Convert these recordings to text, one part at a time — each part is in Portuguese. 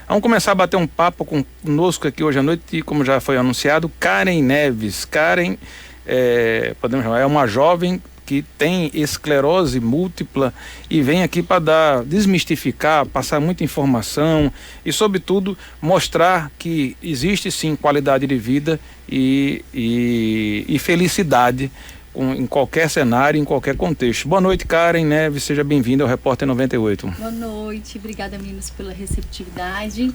Vamos começar a bater um papo conosco aqui hoje à noite, como já foi anunciado, Karen Neves. Karen, podemos chamar, é uma jovem que tem esclerose múltipla e vem aqui para desmistificar, passar muita informação e, sobretudo, mostrar que existe sim qualidade de vida e felicidade em qualquer cenário, em qualquer contexto. Boa noite, Karen Neves, seja bem-vinda ao Repórter 98. Boa noite, obrigada, meninos, pela receptividade.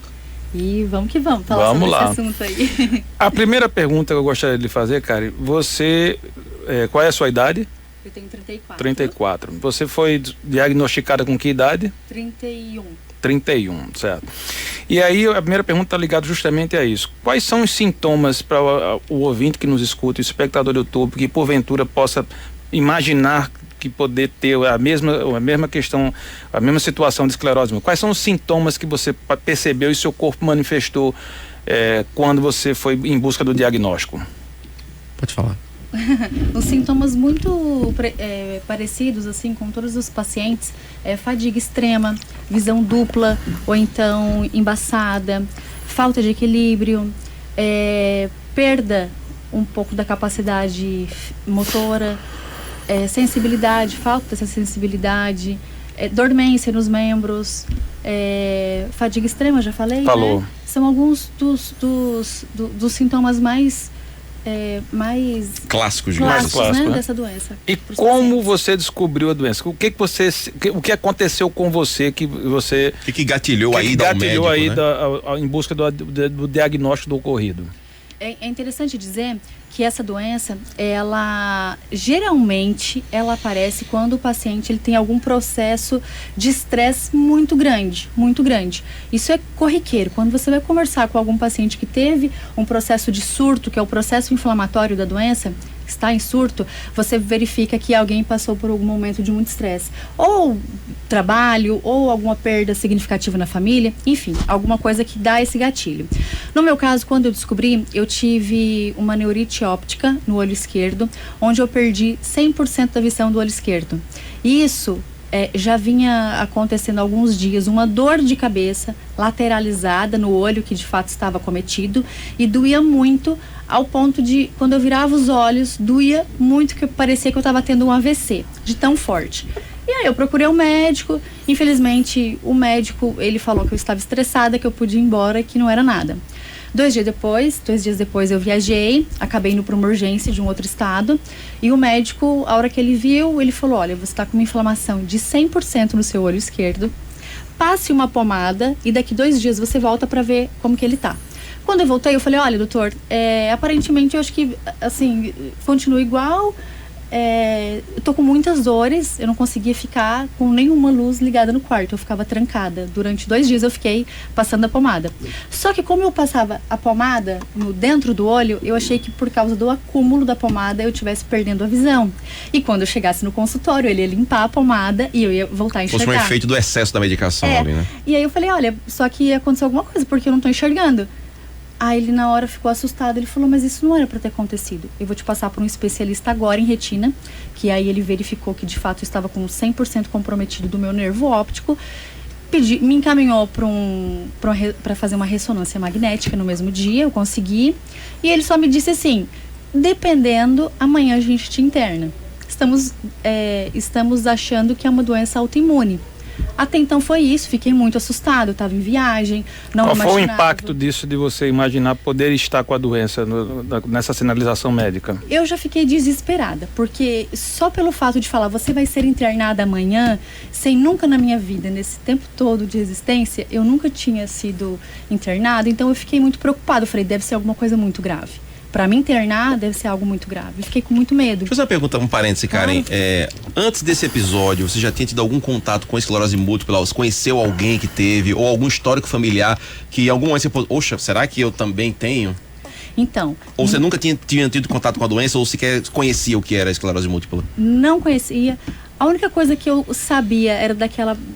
E vamos que vamos falar sobre esse assunto aí. A primeira pergunta que eu gostaria de fazer, Karen, qual é a sua idade? Eu tenho 34. 34. Você foi diagnosticada com que idade? 31. 31, certo. E aí a primeira pergunta está ligada justamente a isso. Quais são os sintomas para o ouvinte que nos escuta, o espectador do YouTube, que porventura possa imaginar que poder ter a mesma questão, a mesma situação de esclerose múltipla? Quais são os sintomas que você percebeu e seu corpo manifestou quando você foi em busca do diagnóstico? Pode falar. Os sintomas muito parecidos assim com todos os pacientes fadiga extrema, visão dupla ou então embaçada, falta de equilíbrio, perda um pouco da capacidade motora, sensibilidade, falta dessa sensibilidade, dormência nos membros, fadiga extrema, já falei, Falou. né? São alguns dos sintomas mais clássicos, né, né? dessa doença. E como você descobriu a doença? O que aconteceu com você que gatilhou aí ao médico, em busca do diagnóstico do ocorrido? É interessante dizer que essa doença, ela geralmente aparece quando o paciente ele tem algum processo de estresse muito grande, muito grande. Isso é corriqueiro. Quando você vai conversar com algum paciente que teve um processo de surto, que é o processo inflamatório da doença, está em surto, você verifica que alguém passou por algum momento de muito estresse, ou trabalho, ou alguma perda significativa na família, enfim, alguma coisa que dá esse gatilho. No meu caso, quando eu descobri, eu tive uma neurite óptica no olho esquerdo, onde eu perdi 100% da visão do olho esquerdo. Isso já vinha acontecendo há alguns dias, uma dor de cabeça lateralizada no olho que de fato estava acometido e doía muito, ao ponto de, quando eu virava os olhos, doía muito, que parecia que eu estava tendo um AVC, de tão forte. E aí eu procurei um médico, infelizmente o médico, ele falou que eu estava estressada, que eu podia ir embora, que não era nada. 2 dias depois eu viajei, acabei indo para uma urgência de um outro estado, e o médico, a hora que ele viu, ele falou: olha, você está com uma inflamação de 100% no seu olho esquerdo, passe uma pomada e daqui 2 dias você volta para ver como que ele tá. Quando eu voltei, eu falei: olha, doutor, aparentemente eu acho que, assim, continua igual, eu tô com muitas dores, eu não conseguia ficar com nenhuma luz ligada no quarto, eu ficava trancada. Durante 2 dias eu fiquei passando a pomada. Só que como eu passava a pomada dentro do olho, eu achei que por causa do acúmulo da pomada eu estivesse perdendo a visão. E quando eu chegasse no consultório, ele ia limpar a pomada e eu ia voltar a enxergar. Fosse um efeito do excesso da medicação ali, né? E aí eu falei: olha, só que aconteceu alguma coisa, porque eu não tô enxergando. Aí ele na hora ficou assustado, ele falou: mas isso não era para ter acontecido, eu vou te passar para um especialista agora em retina, que aí ele verificou que de fato eu estava com 100% comprometido do meu nervo óptico, me encaminhou para fazer uma ressonância magnética no mesmo dia, eu consegui, e ele só me disse assim: dependendo, amanhã a gente te interna, estamos achando que é uma doença autoimune. Até então foi isso, fiquei muito assustada, eu estava em viagem, não Qual imaginava. foi o impacto disso, de você imaginar poder estar com a doença nessa sinalização médica? Eu já fiquei desesperada, porque só pelo fato de falar: você vai ser internada amanhã, sem nunca na minha vida, nesse tempo todo de existência, eu nunca tinha sido internada, então eu fiquei muito preocupada. Eu falei: deve ser alguma coisa muito grave. Para me internar, deve ser algo muito grave. Eu fiquei com muito medo. Deixa eu fazer uma pergunta, um parêntese, Karen. Antes desse episódio, você já tinha tido algum contato com esclerose múltipla? Você conheceu alguém que teve? Ou algum histórico familiar que em algum momento você pôde: oxa, será que eu também tenho? Então... Ou você nunca tinha tido contato com a doença, ou sequer conhecia o que era a esclerose múltipla? Não conhecia. A única coisa que eu sabia era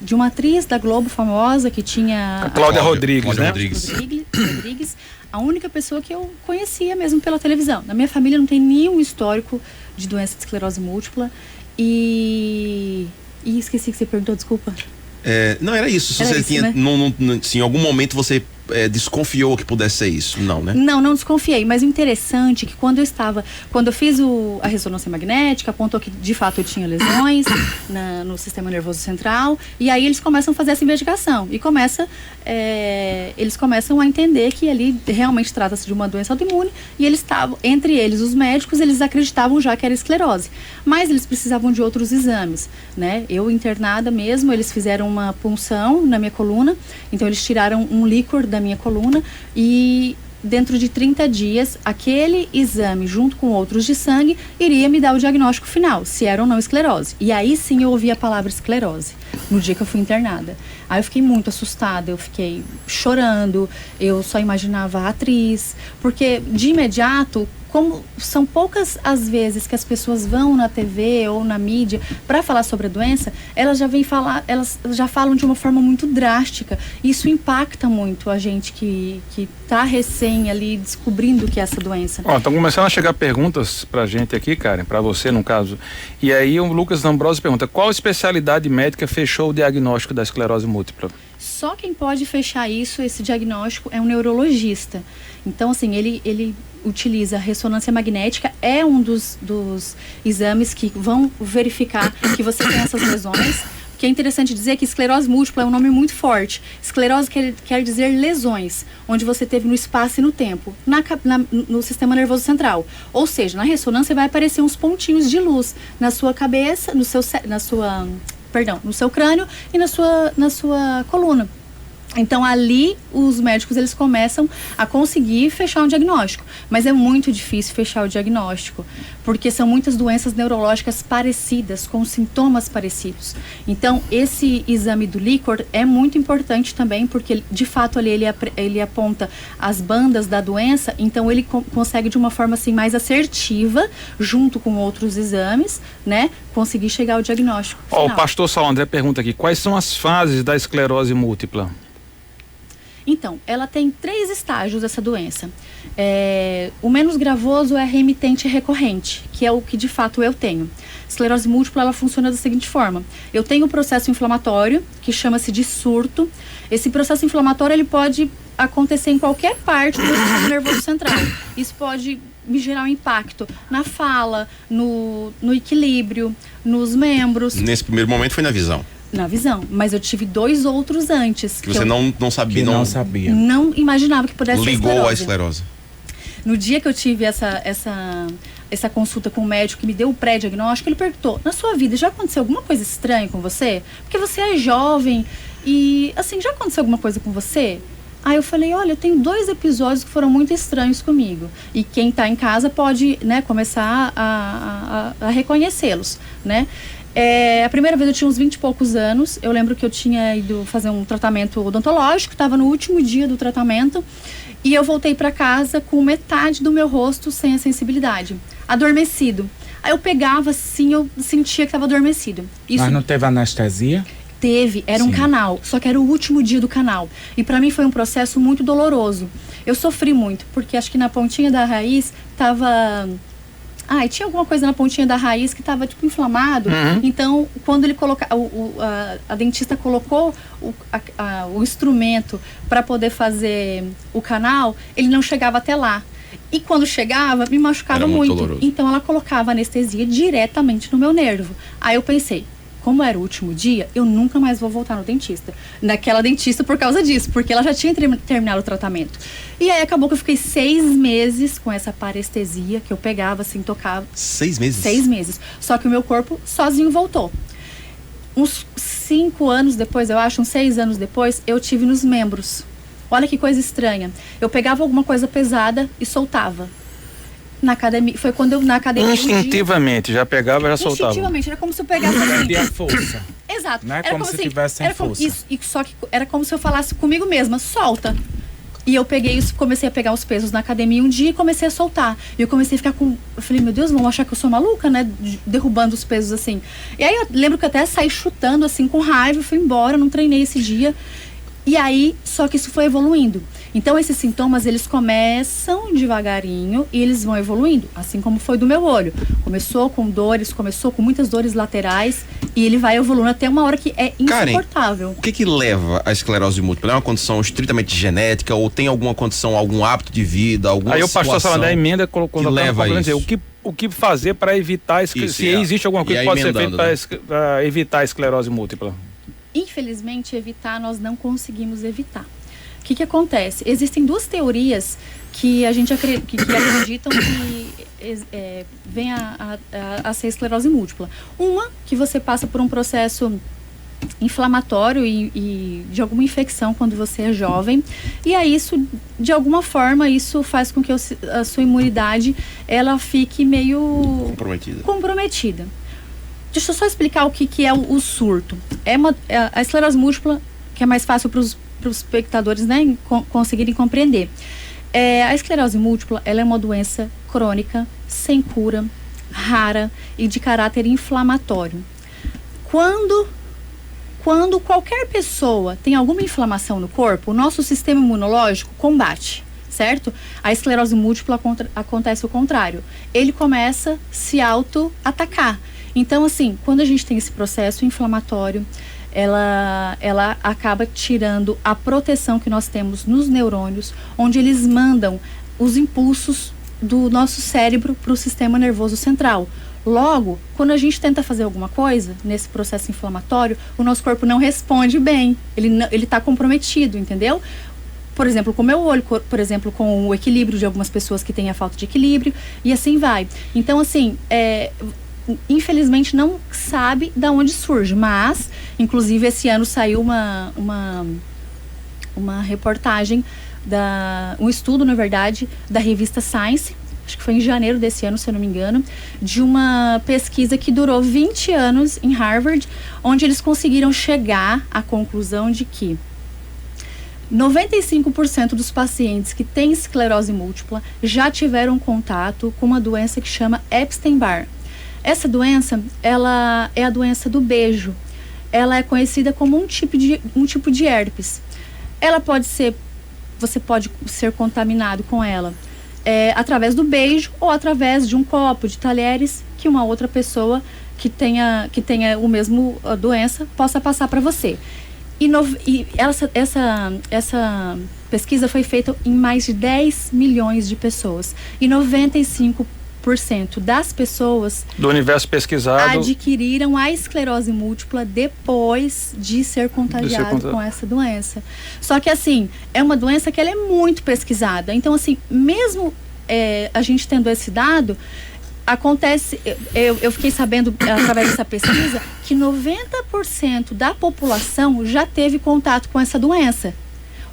de uma atriz da Globo famosa que tinha... A Cláudia Rodrigues, né? Rodrigues. A única pessoa que eu conhecia mesmo pela televisão. Na minha família não tem nenhum histórico de doença de esclerose múltipla. E esqueci que você perguntou, desculpa. Não, era isso. Se Era você isso, tinha, né? se em algum momento você desconfiou que pudesse ser isso, não, né? Não desconfiei, mas o interessante é que quando eu fiz a ressonância magnética, apontou que de fato eu tinha lesões no sistema nervoso central, e aí eles começam a fazer essa investigação, e eles começam a entender que ali realmente trata-se de uma doença autoimune, e eles estavam, entre eles, os médicos, eles acreditavam já que era esclerose, mas eles precisavam de outros exames, né? Eu internada mesmo, eles fizeram uma punção na minha coluna, então eles tiraram um líquor da minha coluna e dentro de 30 dias, aquele exame junto com outros de sangue iria me dar o diagnóstico final, se era ou não esclerose. E aí sim eu ouvi a palavra esclerose, no dia que eu fui internada. Aí eu fiquei muito assustada, eu fiquei chorando, eu só imaginava a atriz, porque de imediato, como são poucas as vezes que as pessoas vão na TV ou na mídia para falar sobre a doença, elas já falam de uma forma muito drástica. Isso impacta muito a gente que está recém ali descobrindo que é essa doença. Estão começando a chegar perguntas pra gente aqui, Karen, pra você no caso. E aí o Lucas D'Ambrosio pergunta: qual especialidade médica fechou o diagnóstico da esclerose múltipla? Só quem pode fechar esse diagnóstico é um neurologista. Então, assim, ele utiliza a ressonância magnética, é um dos exames que vão verificar que você tem essas lesões. O que é interessante dizer que esclerose múltipla é um nome muito forte. Esclerose quer dizer lesões, onde você teve no espaço e no tempo, no sistema nervoso central. Ou seja, na ressonância vai aparecer uns pontinhos de luz na sua cabeça, no seu crânio e na sua coluna. Então ali os médicos eles começam a conseguir fechar um diagnóstico, mas é muito difícil fechar o diagnóstico, porque são muitas doenças neurológicas parecidas, com sintomas parecidos. Então esse exame do líquor é muito importante também, porque de fato ali ele aponta as bandas da doença, então ele consegue de uma forma assim mais assertiva, junto com outros exames, né, conseguir chegar ao diagnóstico final. O pastor Saulo André pergunta aqui: quais são as fases da esclerose múltipla? Então, ela tem 3 estágios, essa doença. O menos gravoso é a remitente recorrente, que é o que de fato eu tenho. Esclerose múltipla, ela funciona da seguinte forma: eu tenho um processo inflamatório, que chama-se de surto. Esse processo inflamatório, ele pode acontecer em qualquer parte do sistema nervoso central. Isso pode me gerar um impacto na fala, no equilíbrio, nos membros. Nesse primeiro momento foi na visão. Na visão, mas eu tive 2 outros antes. Que você não sabia. Não sabia. Não imaginava que pudesse ser ligou a esclerose. No dia que eu tive essa consulta com o médico que me deu o pré-diagnóstico, ele perguntou: na sua vida já aconteceu alguma coisa estranha com você? Porque você é jovem e, assim, já aconteceu alguma coisa com você? Aí eu falei: olha, eu tenho 2 episódios que foram muito estranhos comigo. E quem está em casa pode, né, começar a reconhecê-los, né? A primeira vez eu tinha uns 20 e poucos anos. Eu lembro que eu tinha ido fazer um tratamento odontológico, estava no último dia do tratamento, e eu voltei para casa com metade do meu rosto sem a sensibilidade, adormecido. Aí eu pegava assim, eu sentia que estava adormecido. Mas não teve anestesia? Teve, era um canal, só que era o último dia do canal. E para mim foi um processo muito doloroso. Eu sofri muito, porque acho que na pontinha da raiz estava... e tinha alguma coisa na pontinha da raiz que estava tipo inflamado. Então, quando ele a dentista colocou o instrumento para poder fazer o canal, ele não chegava até lá. E quando chegava, me machucava muito. Doloroso. Então, ela colocava anestesia diretamente no meu nervo. Aí eu pensei: como era o último dia, eu nunca mais vou voltar no dentista. Naquela dentista por causa disso, porque ela já tinha terminado o tratamento. E aí acabou que eu fiquei 6 meses com essa parestesia, que eu pegava assim, tocava. 6 meses? 6 meses. Só que o meu corpo sozinho voltou. Uns 5 anos depois, eu acho, uns 6 anos depois, eu tive nos membros. Olha que coisa estranha. Eu pegava alguma coisa pesada e soltava. Na academia, foi quando eu na academia. Instintivamente, já pegava e já soltava. Instintivamente, era como se eu pegasse assim. Perdia a força. Exato. Não é era como se tivesse sem força. Só que era como se eu falasse comigo mesma: solta. E eu comecei a pegar os pesos na academia um dia e comecei a soltar. E eu comecei a ficar com... Eu falei: meu Deus, vão achar que eu sou maluca, né? Derrubando os pesos assim. E aí eu lembro que eu até saí chutando assim com raiva, fui embora, não treinei esse dia. E aí, só que isso foi evoluindo. Então, esses sintomas, eles começam devagarinho e eles vão evoluindo, assim como foi do meu olho. Começou com dores, começou com muitas dores laterais e ele vai evoluindo até uma hora que é insuportável. Karen, o que leva à esclerose múltipla? É uma condição estritamente genética ou tem alguma condição, algum hábito de vida, alguma Aí o pastor Salandé emenda colocou que leva a isso? O que fazer para evitar, se existe alguma coisa que pode ser feita para evitar a esclerose múltipla? Infelizmente, evitar, nós não conseguimos evitar. O que acontece? Existem duas teorias que a gente acreditam que vem a ser esclerose múltipla. Uma, que você passa por um processo inflamatório e de alguma infecção quando você é jovem, e aí isso, de alguma forma, isso faz com que a sua imunidade, ela fique meio comprometida. Deixa eu só explicar o que é o surto. A esclerose múltipla, que é mais fácil para os espectadores, né, conseguirem compreender. A esclerose múltipla, ela é uma doença crônica, sem cura, rara e de caráter inflamatório. Quando qualquer pessoa tem alguma inflamação no corpo, o nosso sistema imunológico combate, certo? A esclerose múltipla acontece o contrário. Ele começa a se auto-atacar. Então, assim, quando a gente tem esse processo inflamatório, ela acaba tirando a proteção que nós temos nos neurônios, onde eles mandam os impulsos do nosso cérebro para o sistema nervoso central. Logo, quando a gente tenta fazer alguma coisa nesse processo inflamatório, o nosso corpo não responde bem, ele está comprometido, entendeu? Por exemplo, com o meu olho, por exemplo, com o equilíbrio de algumas pessoas que têm a falta de equilíbrio, e assim vai. Então, assim, infelizmente não sabe de onde surge, mas inclusive esse ano saiu uma reportagem, um estudo, na verdade, da revista Science, acho que foi em janeiro desse ano, se eu não me engano, de uma pesquisa que durou 20 anos em Harvard, onde eles conseguiram chegar à conclusão de que 95% dos pacientes que têm esclerose múltipla já tiveram contato com uma doença que chama Epstein-Barr. Essa doença, ela é a doença do beijo. Ela é conhecida como um tipo de herpes. Você pode ser contaminado com ela através do beijo ou através de um copo, de talheres que uma outra pessoa que tenha o mesmo doença possa passar para você. E essa pesquisa foi feita em mais de 10 milhões de pessoas. E 95% das pessoas do universo pesquisado adquiriram a esclerose múltipla depois de ser contagiado com essa doença. Só que, assim, é uma doença que ela é muito pesquisada. Então, assim, mesmo a gente tendo esse dado, acontece, eu fiquei sabendo através dessa pesquisa que 90% da população já teve contato com essa doença.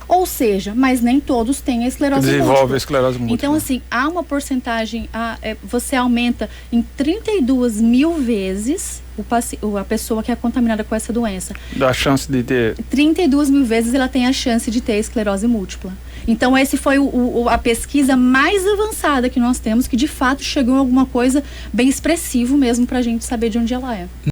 Ou seja, mas nem todos têm a esclerose múltipla. Desenvolve a esclerose múltipla. Então, assim, há uma porcentagem, você aumenta em 32 mil vezes a pessoa que é contaminada com essa doença. Dá a chance de ter... 32 mil vezes ela tem a chance de ter esclerose múltipla. Então, esse foi a pesquisa mais avançada que nós temos, que de fato chegou a alguma coisa bem expressivo mesmo pra gente saber de onde ela é.